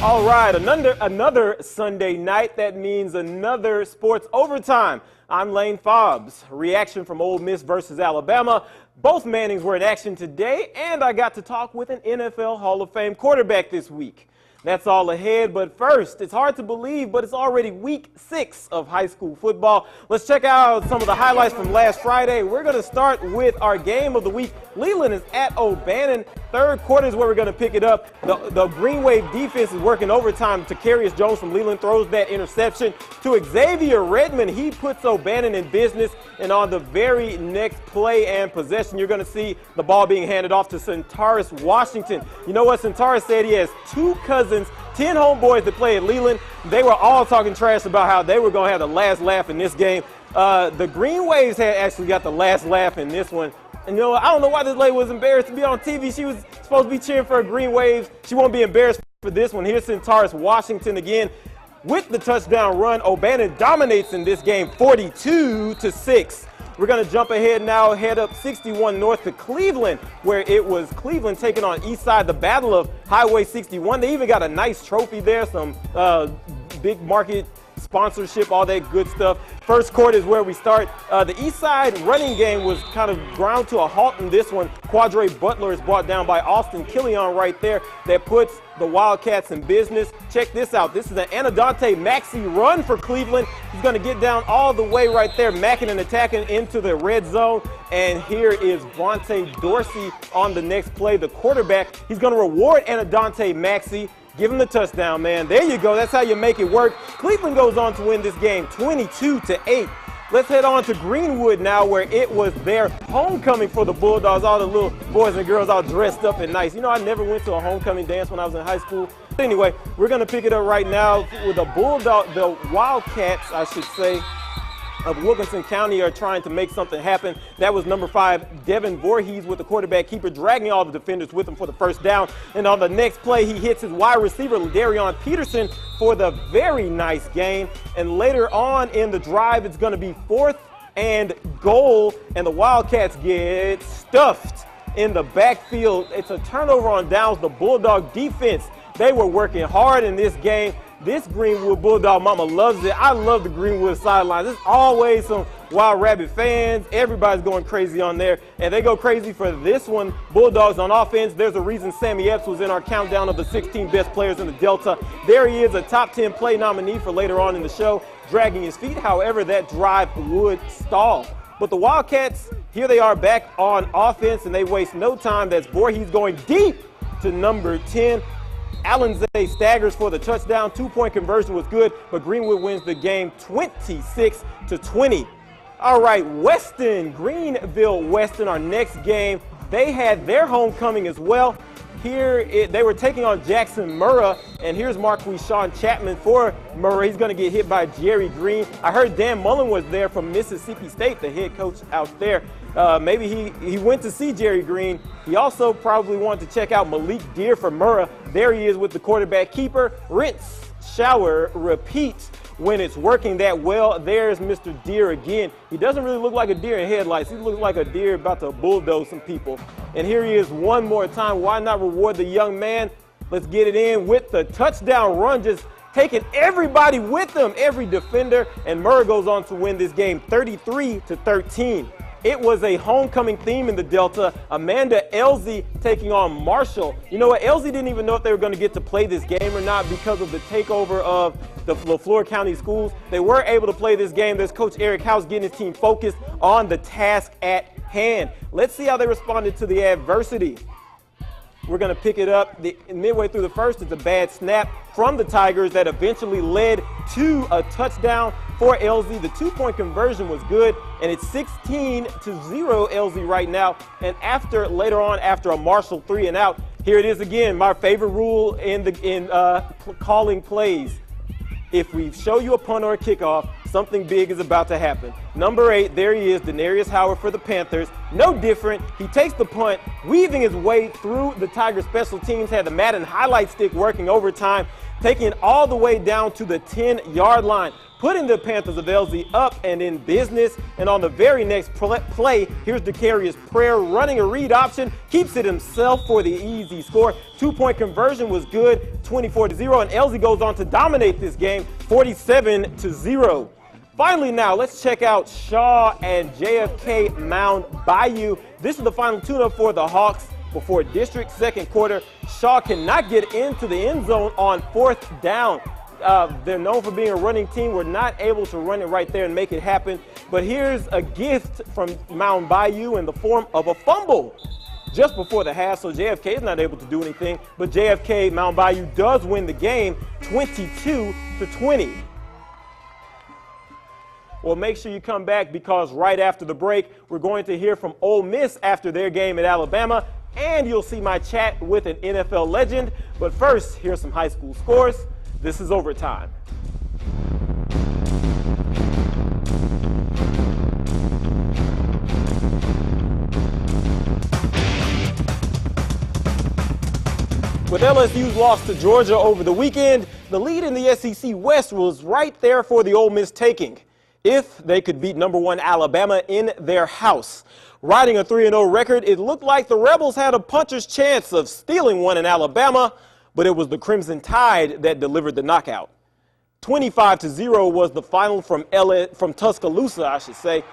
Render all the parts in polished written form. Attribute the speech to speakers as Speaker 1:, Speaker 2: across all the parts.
Speaker 1: All right, another Sunday night. That means another sports overtime. I'm Lane Fobbs. Reaction from Ole Miss versus Alabama. Both Mannings were in action today, and I got to talk with an NFL Hall of Fame quarterback this week. That's all ahead, but first, it's hard to believe, but it's already week 6 of high school football. Let's check out some of the highlights from last Friday. We're going to start with our game of the week. Leland is at O'Bannon. Third quarter is where we're going to pick it up. The Green Wave defense is working overtime. Takarius Jones from Leland throws that interception to Xavier Redmond. He puts O'Bannon in business, and on the very next play and possession, you're going to see the ball being handed off to Centaurus Washington. You know what? Centaurus said he has 2 cousins, 10 homeboys that play at Leland. They were all talking trash about how they were going to have the last laugh in this game. The Green Waves had actually got the last laugh in this one. And, you know, I don't know why this lady was embarrassed to be on TV. She was supposed to be cheering for her Green Waves. She won't be embarrassed for this one. Here's Centaurus Washington again with the touchdown run. O'Bannon dominates in this game 42-6. We're going to jump ahead now, head up 61 north to Cleveland, where it was Cleveland taking on Eastside, the Battle of Highway 61. They even got a nice trophy there, some big market sponsorship, all that good stuff. First quarter is where we start. The Eastside running game was kind of ground to a halt in this one. Quadre Butler is brought down by Austin Killion right there. That puts the Wildcats in business. Check this out. This is an Anadante Maxey run for Cleveland. He's going to get down all the way right there, macking and attacking into the red zone. And here is Vontae Dorsey on the next play, the quarterback. He's going to reward Anadante Maxey. Give him the touchdown, man. There you go. That's how you make it work. Cleveland goes on to win this game 22-8. Let's head on to Greenwood now, where it was their homecoming for the Bulldogs. All the little boys and girls all dressed up and nice. You know, I never went to a homecoming dance when I was in high school. But anyway, we're going to pick it up right now with the Wildcats, I should say, of Wilkinson County are trying to make something happen. That was number 5, Devin Voorhees with the quarterback keeper, dragging all the defenders with him for the first down. And on the next play, he hits his wide receiver, Darion Peterson, for the very nice gain. And later on in the drive, it's going to be 4th and goal, and the Wildcats get stuffed in the backfield. It's a turnover on downs. The Bulldog defense, they were working hard in this game. This Greenwood Bulldog mama loves it. I love the Greenwood sidelines. There's always some Wild Rabbit fans. Everybody's going crazy on there, and they go crazy for this one. Bulldogs on offense. There's a reason Sammy Epps was in our countdown of the 16 best players in the Delta. There he is, a top 10 play nominee for later on in the show, dragging his feet. However, that drive would stall. But the Wildcats, here they are back on offense, and they waste no time. That's Voorhees going deep to number 10. Allenze staggers for the touchdown. 2-point conversion was good, but Greenwood wins the game 26-20. All right, Greenville Weston, our next game. They had their homecoming as well. They were taking on Jackson Murrah, and here's Marquis-Sean Chapman for Murrah. He's going to get hit by Jerry Green. I heard Dan Mullen was there from Mississippi State, the head coach out there. Maybe he went to see Jerry Green. He also probably wanted to check out Malik Deer for Murrah. There he is with the quarterback keeper. Rinse, shower, repeat. When it's working that well, there's Mr. Deer again. He doesn't really look like a deer in headlights. He looks like a deer about to bulldoze some people. And here he is one more time. Why not reward the young man? Let's get it in with the touchdown run, just taking everybody with him, every defender. And Murrah goes on to win this game 33-13. It was a homecoming theme in the Delta. Amanda Elsie taking on Marshall. You know what? Elsie didn't even know if they were going to get to play this game or not because of the takeover of the LaFleur County schools. They were able to play this game. There's Coach Eric House getting his team focused on the task at hand. Let's see how they responded to the adversity. We're going to pick it up midway through the first. It's a bad snap from the Tigers that eventually led to a touchdown for LZ. The 2-point conversion was good, and it's 16-0 LZ right now. And later on, after a Marshall 3 and out, here it is again. My favorite rule in calling plays. If we show you a punt or a kickoff, something big is about to happen. Number 8, there he is, Denarius Howard for the Panthers. No different. He takes the punt, weaving his way through the Tigers special teams, had the Madden highlight stick working overtime, taking it all the way down to the 10-yard line. putting the Panthers of LZ up and in business. And on the very next play, here's Decarius Prayer running a read option, keeps it himself for the easy score. 2-point conversion was good, 24-0, and LZ goes on to dominate this game, 47-0. Finally now, let's check out Shaw and JFK Mound Bayou. This is the final tune-up for the Hawks before district second quarter. Shaw cannot get into the end zone on 4th down. They're known for being a running team. We're not able to run it right there and make it happen. But here's a gift from Mound Bayou in the form of a fumble just before the half, so JFK is not able to do anything. But JFK Mound Bayou does win the game 22-20. Well, make sure you come back because right after the break, we're going to hear from Ole Miss after their game at Alabama, and you'll see my chat with an NFL legend. But first, here's some high school scores. This is overtime. With LSU's loss to Georgia over the weekend, the lead in the SEC West was right there for the Ole Miss taking, if they could beat #1 Alabama in their house. Riding a 3-0 record, it looked like the Rebels had a puncher's chance of stealing one in Alabama, but it was the Crimson Tide that delivered the knockout. 25-0 was the final from Tuscaloosa, I should say.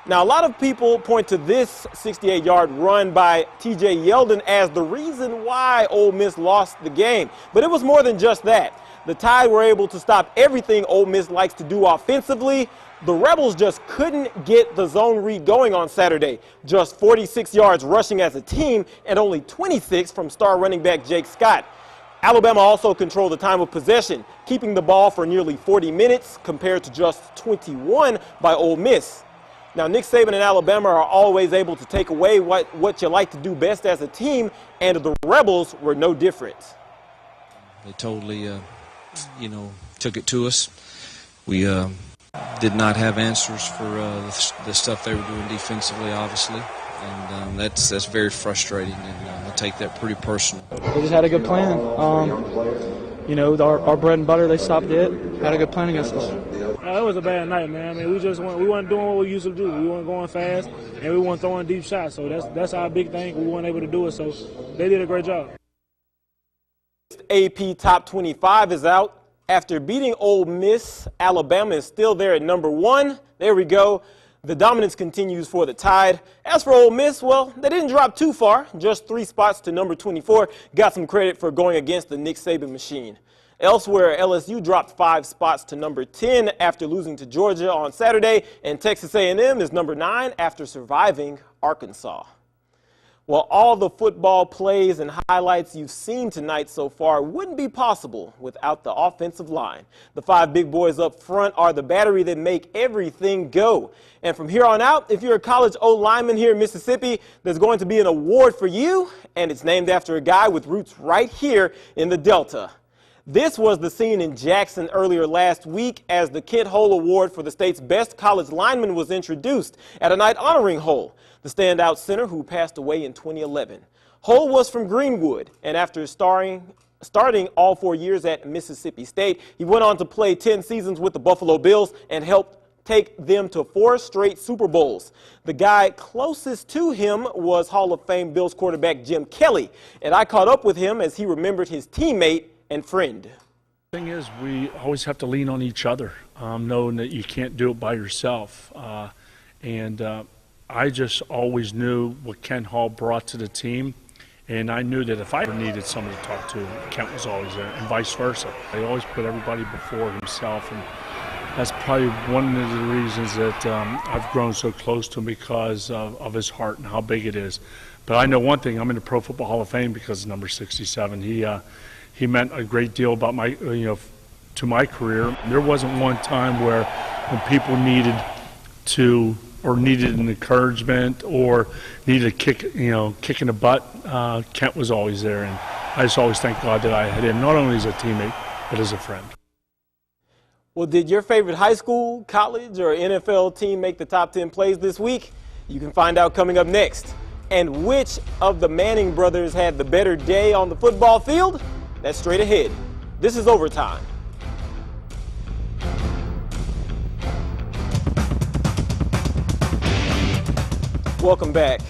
Speaker 1: Now, a lot of people point to this 68-yard run by T.J. Yeldon as the reason why Ole Miss lost the game, but it was more than just that. The Tide were able to stop everything Ole Miss likes to do offensively. The Rebels just couldn't get the zone read going on Saturday. Just 46 yards rushing as a team and only 26 from star running back Jake Scott. Alabama also controlled the time of possession, keeping the ball for nearly 40 minutes compared to just 21 by Ole Miss. Now, Nick Saban and Alabama are always able to take away what you like to do best as a team, and the Rebels were no different.
Speaker 2: They totally, took it to us. We did not have answers for the stuff they were doing defensively, obviously, and that's very frustrating, and I take that pretty personal.
Speaker 3: They just had a good plan. Our bread and butter, they stopped it. Had a good plan against us.
Speaker 4: It was a bad night, man. I mean, we weren't doing what we used to do. We weren't going fast, and we weren't throwing deep shots. So that's our big thing. We weren't able to do it. So they did a great job.
Speaker 1: AP Top 25 is out. After beating Ole Miss, Alabama is still there at #1. There we go. The dominance continues for the Tide. As for Ole Miss, well, they didn't drop too far. Just 3 spots to #24. Got some credit for going against the Nick Saban machine. Elsewhere, LSU dropped 5 spots to #10 after losing to Georgia on Saturday, and Texas A&M is #9 after surviving Arkansas. Well, all the football plays and highlights you've seen tonight so far wouldn't be possible without the offensive line. The 5 big boys up front are the battery that make everything go. And from here on out, if you're a college O-lineman here in Mississippi, there's going to be an award for you, and it's named after a guy with roots right here in the Delta. This was the scene in Jackson earlier last week as the Kent Hull Award for the state's best college lineman was introduced at a night honoring Hull, the standout center who passed away in 2011. Hull was from Greenwood, and after starting all 4 years at Mississippi State, he went on to play 10 seasons with the Buffalo Bills and helped take them to 4 straight Super Bowls. The guy closest to him was Hall of Fame Bills quarterback Jim Kelly, and I caught up with him as he remembered his teammate and friend.
Speaker 5: The thing is, we always have to lean on each other, knowing that you can't do it by yourself. I just always knew what Kent Hull brought to the team, and I knew that if I ever needed somebody to talk to, Kent was always there, and vice versa. He always put everybody before himself, and that's probably one of the reasons that I've grown so close to him, because of his heart and how big it is. But I know one thing, I'm in the Pro Football Hall of Fame because of number 67. He meant a great deal about to my career. There wasn't one time when people needed an encouragement or needed a kick in the butt. Kent was always there, and I just always thank God that I had him, not only as a teammate, but as a friend.
Speaker 1: Well, did your favorite high school, college, or NFL team make the top 10 plays this week? You can find out coming up next. And which of the Manning brothers had the better day on the football field? That's straight ahead. This is Overtime. Welcome back.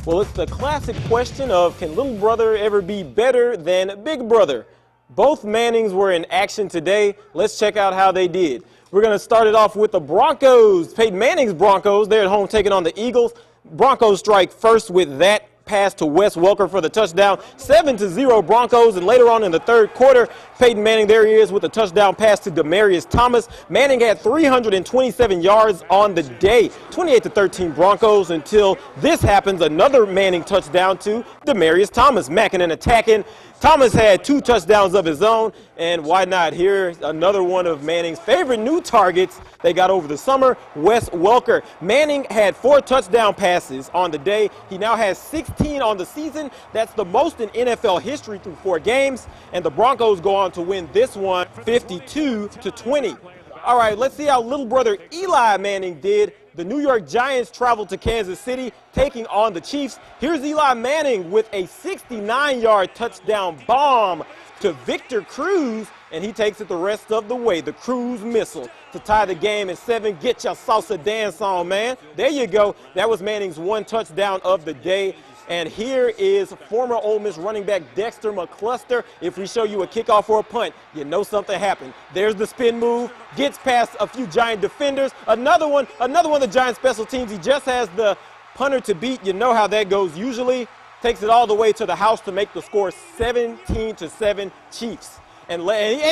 Speaker 1: Well, it's the classic question of, can little brother ever be better than big brother? Both Mannings were in action today. Let's check out how they did. We're going to start it off with the Broncos. Peyton Manning's Broncos. They're at home taking on the Eagles. Broncos strike first with that pass to Wes Welker for the touchdown. 7-0 Broncos, and later on in the third quarter, Peyton Manning, there he is with a touchdown pass to Demaryius Thomas. Manning had 327 yards on the day. 28-13 Broncos until this happens. Another Manning touchdown to Demaryius Thomas. Macking and attacking. Thomas had 2 touchdowns of his own, and why not? Here's another one of Manning's favorite new targets they got over the summer, Wes Welker. Manning had 4 touchdown passes on the day. He now has 16 on the season. That's the most in NFL history through 4 games, and the Broncos go on to win this one 52-20. All right, let's see how little brother Eli Manning did. The New York Giants traveled to Kansas City, taking on the Chiefs. Here's Eli Manning with a 69-yard touchdown bomb to Victor Cruz, and he takes it the rest of the way. The Cruz missile to tie the game at 7. Get your salsa dance on, man. There you go. That was Manning's 1 touchdown of the day. And here is former Ole Miss running back Dexter McCluster. If we show you a kickoff or a punt, you know something happened. There's the spin move, gets past a few Giant defenders. Another one of the Giant special teams. He just has the punter to beat. You know how that goes usually. Takes it all the way to the house to make the score 17-7 Chiefs. And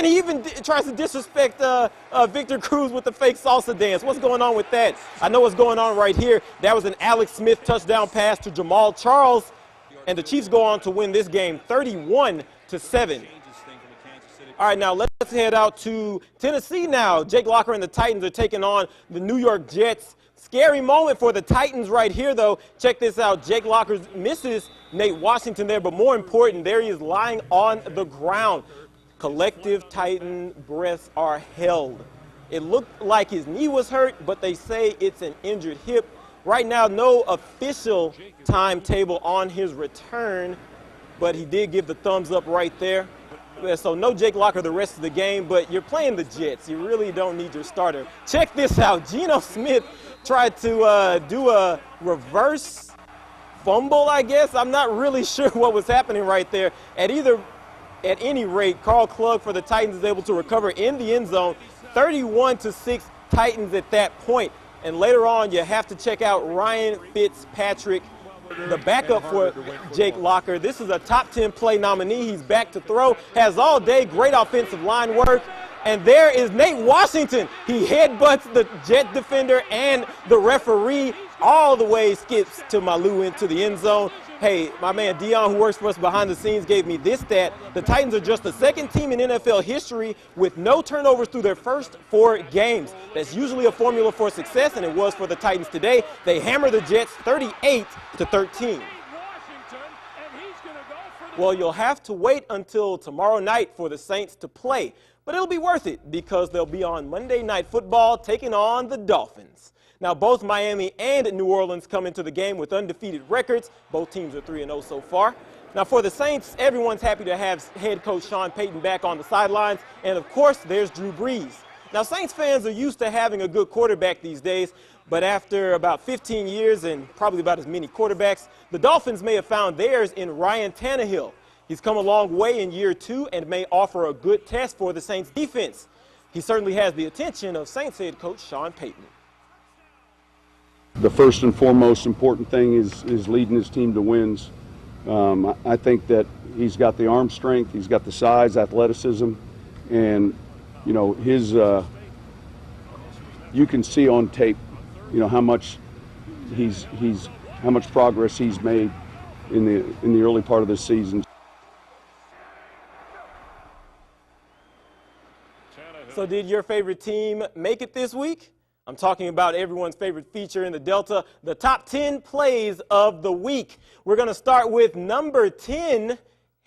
Speaker 1: he even tries to disrespect Victor Cruz with the fake salsa dance. What's going on with that? I know what's going on right here. That was an Alex Smith touchdown pass to Jamal Charles, and the Chiefs go on to win this game 31-7. All right, now let's head out to Tennessee now. Jake Locker and the Titans are taking on the New York Jets. Scary moment for the Titans right here, though. Check this out. Jake Locker misses Nate Washington there, but more important, there he is lying on the ground. Collective Titan breaths are held. It looked like his knee was hurt, but they say it's an injured hip. Right now, no official timetable on his return, but he did give the thumbs up right there. So no Jake Locker the rest of the game, but you're playing the Jets. You really don't need your starter. Check this out. Geno Smith tried to do a reverse fumble, I guess. I'm not really sure what was happening right there. At any rate, Carl Klug for the Titans is able to recover in the end zone. 31-6 Titans at that point. And later on, you have to check out Ryan Fitzpatrick, the backup for Jake Locker. This is a top 10 play nominee. He's back to throw, has all day, great offensive line work. And there is Nate Washington. He headbutts the Jet defender and the referee all the way, skips to Malu into the end zone. Hey, my man Dion, who works for us behind the scenes, gave me this stat. The Titans are just the 2nd team in NFL history with no turnovers through their first 4 games. That's usually a formula for success, and it was for the Titans today. They hammer the Jets 38-13. Well, you'll have to wait until tomorrow night for the Saints to play, but it'll be worth it because they'll be on Monday Night Football taking on the Dolphins. Now, both Miami and New Orleans come into the game with undefeated records. Both teams are 3-0 so far. Now, for the Saints, everyone's happy to have head coach Sean Payton back on the sidelines. And, of course, there's Drew Brees. Now, Saints fans are used to having a good quarterback these days, but after about 15 years and probably about as many quarterbacks, the Dolphins may have found theirs in Ryan Tannehill. He's come a long way in year 2 and may offer a good test for the Saints defense. He certainly has the attention of Saints head coach Sean Payton.
Speaker 6: The first and foremost important thing is leading his team to wins. I think that he's got the arm strength, he's got the size, athleticism, and you know you can see on tape, you know how much how much progress he's made in the early part of this season.
Speaker 1: So did your favorite team make it this week? I'm talking about everyone's favorite feature in the Delta, the top 10 plays of the week. We're going to start with number 10,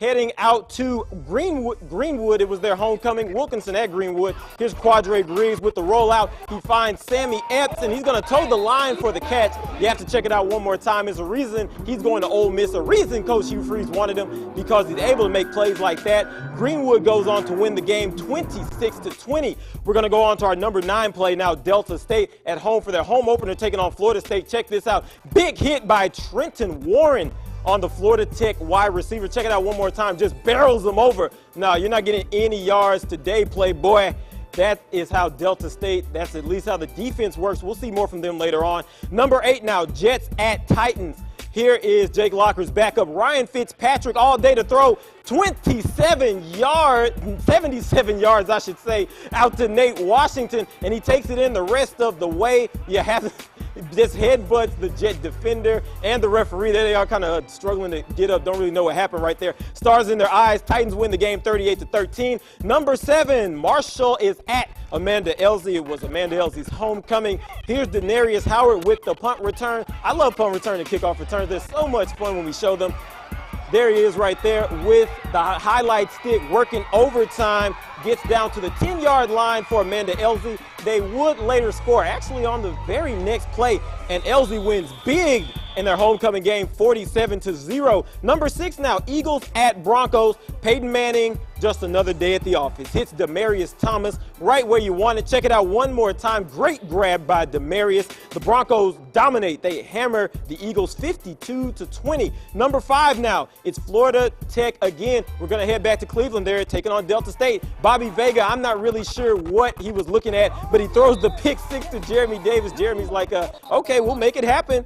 Speaker 1: heading out to Greenwood. It was their homecoming. Wilkinson at Greenwood. Here's Quadre Briggs with the rollout. He finds Sammy Epps, and he's going to toe the line for the catch. You have to check it out one more time. There's a reason he's going to Ole Miss, a reason Coach Hugh Freeze wanted him, because he's able to make plays like that. Greenwood goes on to win the game 26-20. We're going to go on to our number 9 play now. Delta State at home for their home opener, taking on Florida State. Check this out. Big hit by Trenton Warren on the Florida Tech wide receiver. Check it out one more time. Just barrels them over. No, you're not getting any yards today, Playboy. That is how Delta State, that's at least how the defense works. We'll see more from them later on. Number 8 now, Jets at Titans. Here is Jake Locker's backup, Ryan Fitzpatrick, all day to throw 77 yards, I should say, out to Nate Washington, and he takes it in the rest of the way. You have just headbutts the Jet defender and the referee. There they are, kind of struggling to get up. Don't really know what happened right there. Stars in their eyes. Titans win the game 38-13. Number 7, Marshall is at Amanda Elsie. It was Amanda Elsie's homecoming. Here's Denarius Howard with the punt return. I love punt return and kickoff returns. They're so much fun when we show them. There he is right there with the highlight stick, working overtime, gets down to the 10-yard line for Amanda Elsie. They would later score actually on the very next play, and Elsie wins big in their homecoming game, 47-0. Number 6 now, Eagles at Broncos. Peyton Manning, just another day at the office. Hits Demaryius Thomas right where you want it. Check it out one more time. Great grab by Demaryius. The Broncos dominate. They hammer the Eagles 52-20. Number 5 now, it's Florida Tech again. We're going to head back to Cleveland there, taking on Delta State. Bobby Vega, I'm not really sure what he was looking at, but he throws the pick 6 to Jeremy Davis. Jeremy's like, okay, we'll make it happen.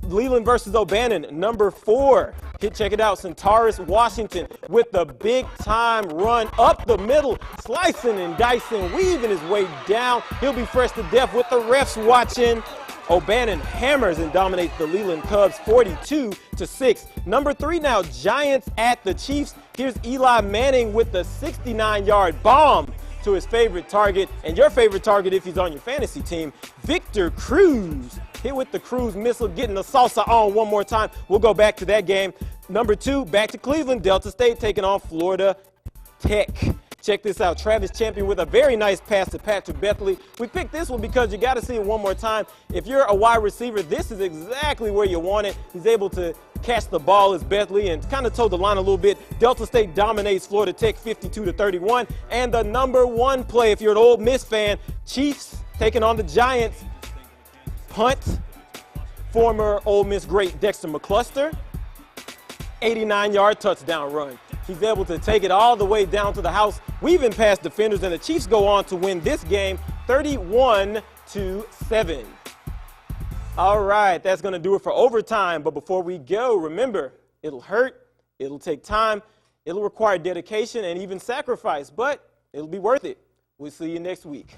Speaker 1: Leland versus O'Bannon, number 4. Check it out, Centaurus Washington with the big-time run up the middle, slicing and dicing, weaving his way down. He'll be fresh to death with the refs watching. O'Bannon hammers and dominates the Leland Cubs 42-6. Number 3 now, Giants at the Chiefs. Here's Eli Manning with the 69-yard bomb to his favorite target, and your favorite target if he's on your fantasy team, Victor Cruz. Hit with the Cruz missile, getting the salsa on one more time. We'll go back to that game. Number 2, back to Cleveland. Delta State taking on Florida Tech. Check this out. Travis Champion with a very nice pass to Patrick Bethley. We picked this one because you got to see it one more time. If you're a wide receiver, this is exactly where you want it. He's able to catch the ball as Bethley and kind of toe the line a little bit. Delta State dominates Florida Tech 52-31. And the number 1 play, if you're an Ole Miss fan, Chiefs taking on the Giants. Punt, former Ole Miss great Dexter McCluster, 89-yard touchdown run. He's able to take it all the way down to the house, weaving past defenders, and the Chiefs go on to win this game 31-7. All right, that's going to do it for overtime. But before we go, remember, it'll hurt, it'll take time, it'll require dedication and even sacrifice, but it'll be worth it. We'll see you next week.